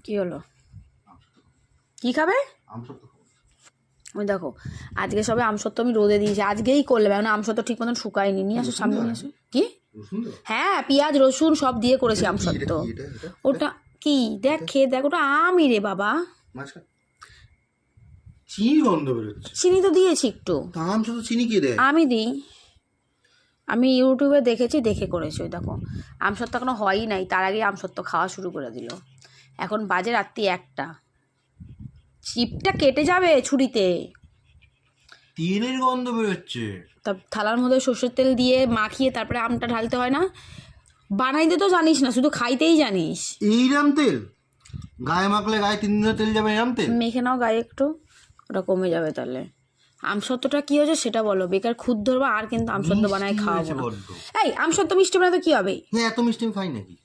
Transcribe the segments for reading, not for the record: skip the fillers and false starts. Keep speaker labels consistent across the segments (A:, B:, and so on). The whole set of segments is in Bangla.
A: কি হলো? কি খাবে?
B: আমসত্ত্ব।
A: ওই দেখো আজকে সবে আমসত্ত্ব আমি রোদে দিয়েছি, আজকেই করলে এখন আমসত্ত্ব ঠিক মতন শুকায়নি। নিয়ে আসো, সামনে নিয়ে আসো। কি? হ্যাঁ, পেঁয়াজ রসুন সব দিয়ে করেছি আমসত্ত্ব। ওটা কি দেখ, খেয়ে দেখ, ওটা আমই রে বাবা।
B: চিনি গন্ধ বেরোচ্ছে।
A: চিনি তো দিয়েছি একটু।
B: আমসত্ত্ব চিনি কে দেয়?
A: আমি দিই, আমি ইউটিউবে দেখেছি, দেখে করেছি। ওই দেখো আমসত্ত্ব এখনো হয়ই নাই, তার আগে আমসত্ত্ব খাওয়া শুরু করে দিল। এখন বাজে রাত্রি 1টা। চিপটা কেটে যাবে ছুরিতে।
B: তেলের গন্ধ বেরোচ্ছে।
A: তা থালার মধ্যে সর্ষের তেল দিয়ে মাখিয়ে তারপরে আমটা ঢালতে হয় না? বানাইতে তো জানিস না, শুধু খাইতেই জানিস।
B: এইরাম তেল গায়ে মাখলে গায়ে 3 দিনের তেল যাবে, এরাম তেল
A: মেখে নাও গায়ে একটু, ওটা কমে যাবে তাহলে। আমসত্ত্বটা কি হয়েছে সেটা বলো, বেকার খুদ ধরবা আর কিন্তু আমসত্ত্ব বানায় খাওয়াবো না। এই আমসত্ত্ব মিষ্টি বানাতে কি হবে?
B: হ্যাঁ, এত মিষ্টি আমি খাই নাকি?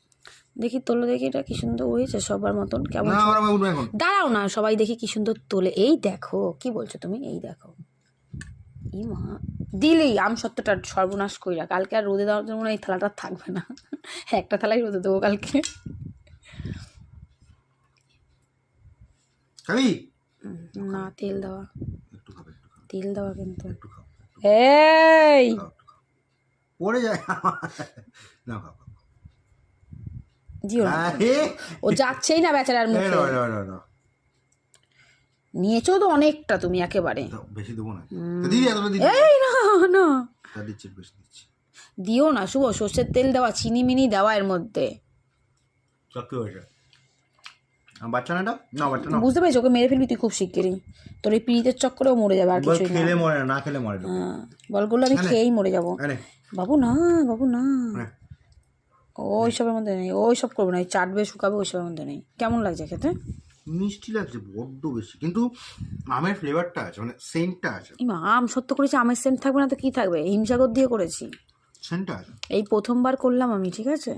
A: দেখি তোলো, দেখি এটা কি সুন্দর হয়েছে সবার মতন। কেমন?
B: না, আমরা উঠবো এখন।
A: দাঁড়াও না, সবাই দেখি কি সুন্দর তোলে। এই দেখো, কি বলছো তুমি? এই দেখো, ই মা, দিলেই আমসত্ত্বটা সর্বনাশ কইরা। কালকে আর রোদে দেওয়ার জন্য এই থালাটা থাকবে না, একটা থালাই রোদে দেবো কালকে।
B: খাবি?
A: না, তেল দেওয়া,
B: একটু খাবে,
A: তেল দেওয়া কিন্তু।
B: একটু খাও।
A: এই
B: পড়ে যায়। না, খাও।
A: দিও না, ও যাচ্ছেই না বেচারার মুখে। নিয়েছো তো অনেকটা তুমি একেবারে।
B: বেশি দেবো না দিদি, এতটা দিদি।
A: এই না না,
B: দিচ্ছি, বেশি দিচ্ছি।
A: দিও না শুভ, সর্ষের তেল দেওয়া, চিনি মিনি দেওয়া এর মধ্যে।
B: সত্যি হয়েছে। বাচ্চা না, না বাচ্চা না।
A: বুঝতে পেরেছি, ওকে মেরে ফেলবি তুই খুব শিগগিরই। তোর এই পিড়িতের চক্করেও মরে যাবে, আর কিছুই না।
B: খেলে মরে না, খেলে মরে না।
A: হ্যাঁ, বলগুলো আমি খেয়েই মরে যাবো। বাবু না, বাবু না, ওইসবের মধ্যে নেই, ওইসব করবো না। চাটবে, শুকাবে, ওইসবের মধ্যে নেই। কেমন লাগছে খেতে?
B: মিষ্টি লাগছে বড্ড বেশি, কিন্তু আমের ফ্লেভারটা আছে, মানে সেন্টটা আছে।
A: আম সত্য করেছি, আমের সেন্ট থাকবে না তো কি থাকবে? হিমসাগর দিয়ে করেছি,
B: সেন্টটা আছে।
A: এই প্রথমবার করলাম আমি, ঠিক আছে।